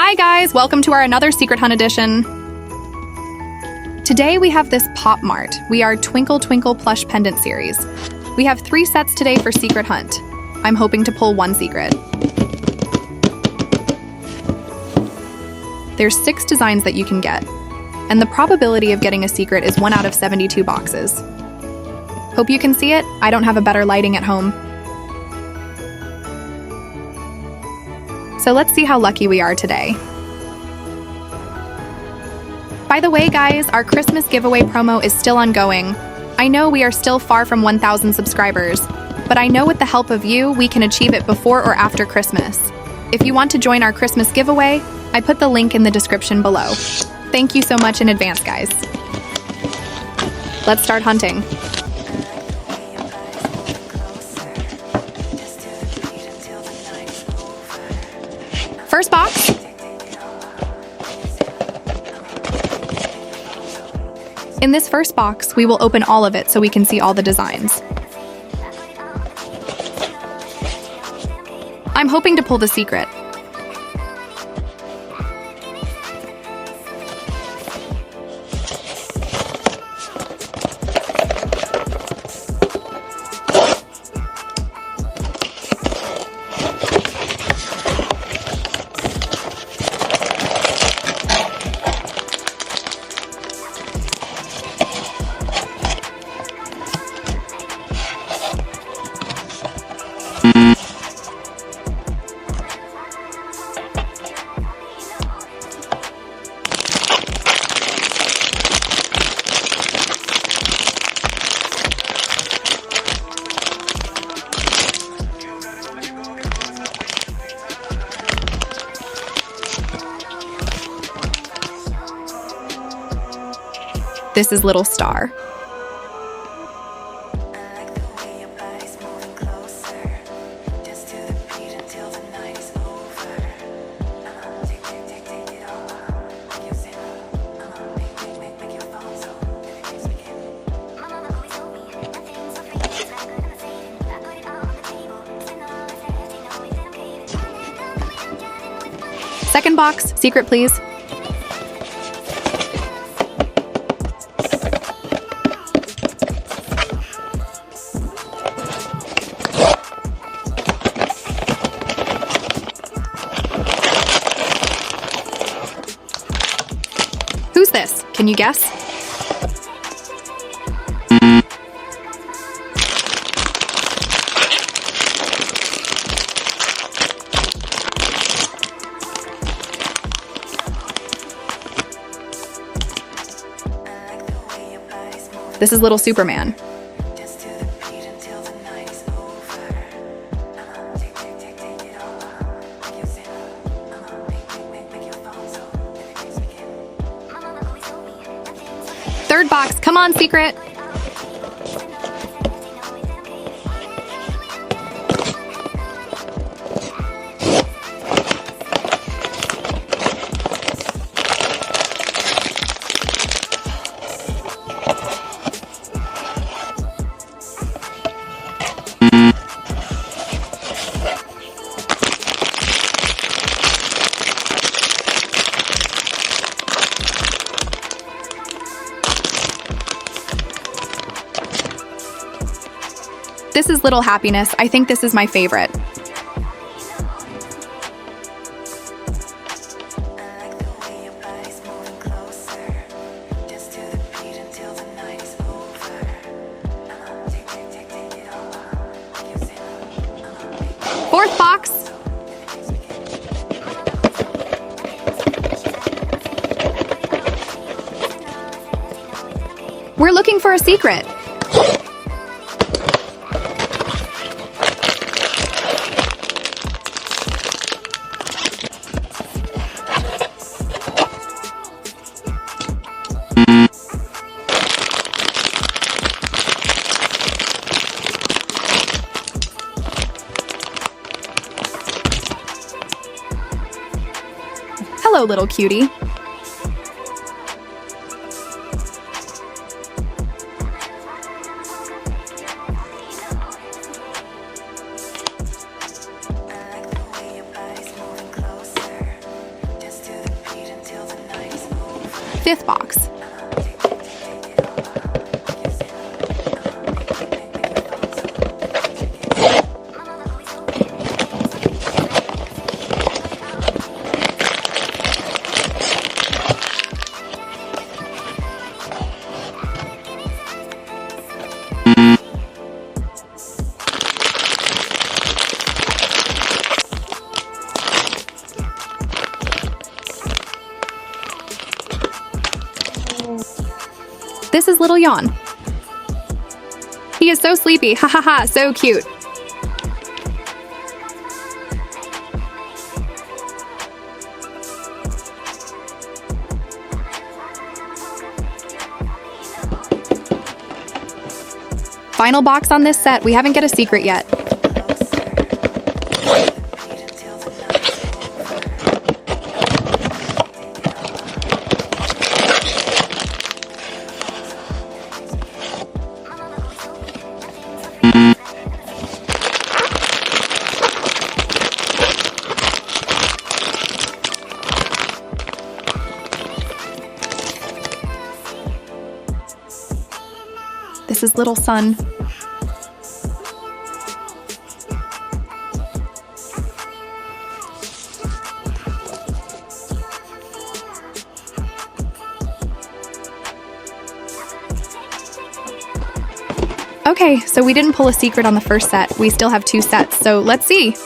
Hi guys, welcome to our another Secret Hunt edition. Today we have this Pop Mart We Twinkle, Twinkle plush pendant series. We have 3 sets today for Secret Hunt. I'm hoping to pull 1 secret. There's 6 designs that you can get, and the probability of getting a secret is 1 out of 72 boxes. Hope you can see it. I don't have a better lighting at home. So let's see how lucky we are today. By the way, guys, our Christmas giveaway promo is still ongoing. I know we are still far from 1,000 subscribers, but I know with the help of you, we can achieve it before or after Christmas. If you want to join our Christmas giveaway, I put the link in the description below. Thank you so much in advance, guys. Let's start hunting. First box. In this first box, we will open all of it so we can see all the designs. I'm hoping to pull the secret. This is Little Star. Second box, secret please. Who's this? Can you guess? This is Little Superman. Third box, come on, secret. This is Little Happiness. I think this is my favorite. Fourth box. We're looking for a secret. Hello, little cutie. Fifth box. This is little Yawn. He is so sleepy, ha ha ha, so cute. Final box on this set, we haven't get a secret yet. This is little Sun. Okay, so we didn't pull a secret on the first set. We still have 2 sets, so let's see.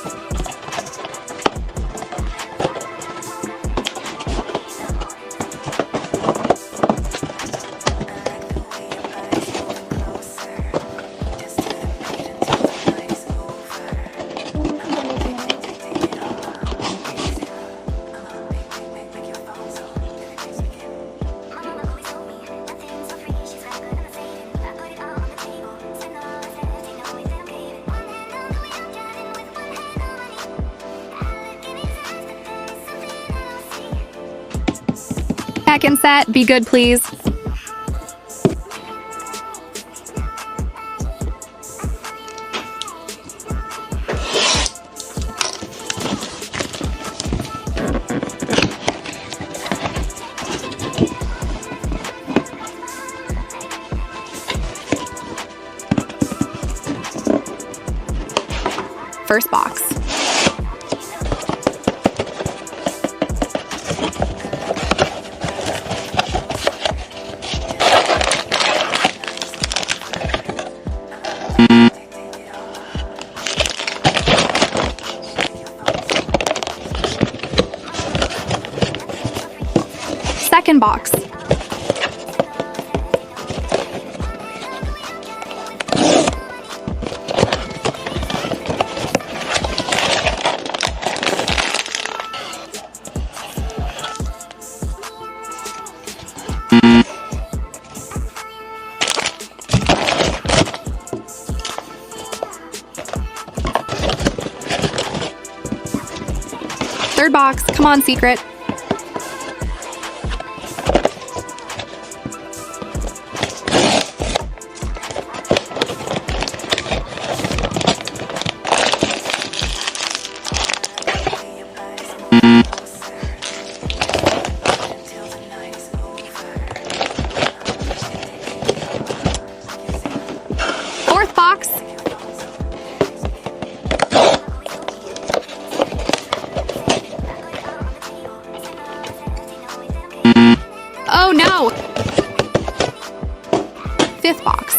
Second set, be good, please. First box. Second box. Third box. Come on, secret. Fourth box. Oh no! Fifth box.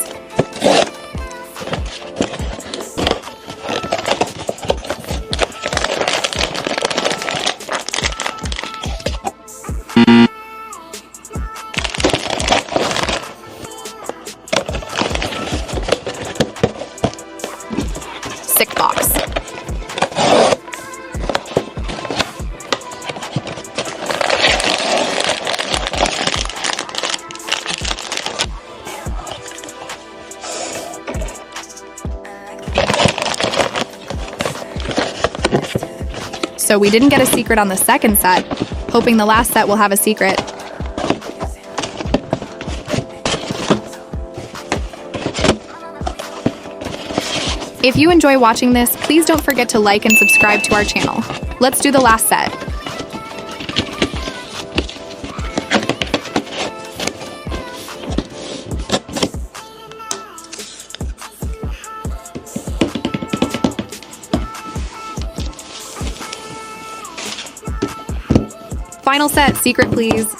Sixth box. So we didn't get a secret on the second set, hoping the last set will have a secret. If you enjoy watching this, please don't forget to like and subscribe to our channel. Let's do the last set. Final set, secret please.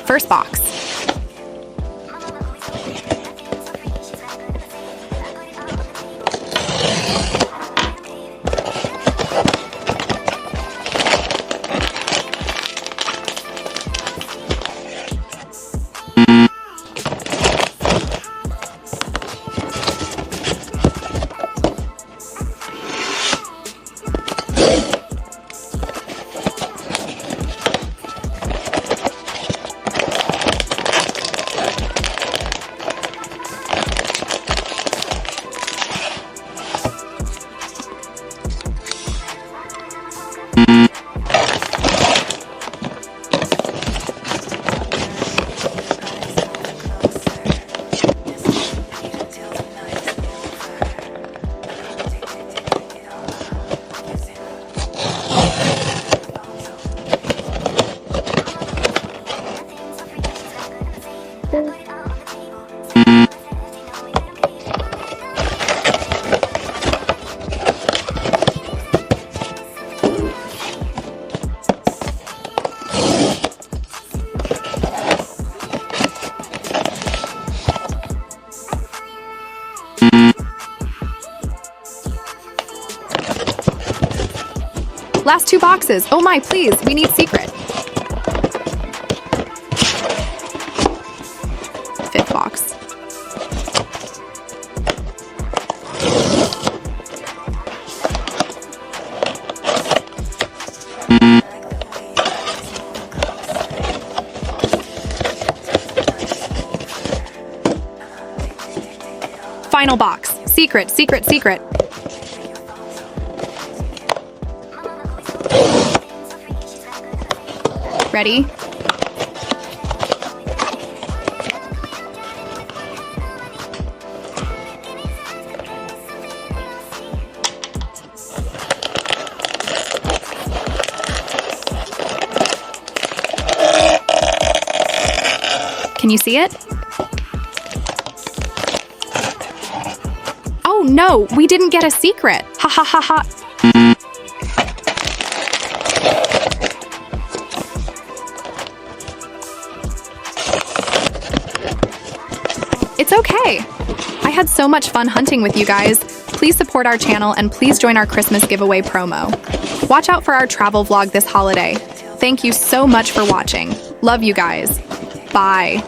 First box. Last 2 boxes. Oh my, please, we need secret. 5th box. Final box. Secret, secret, secret. Ready? Can you see it? Oh no, we didn't get a secret. Ha ha ha ha. It's okay. I had so much fun hunting with you guys. Please support our channel and please join our Christmas giveaway promo. Watch out for our travel vlog this holiday. Thank you so much for watching. Love you guys. Bye.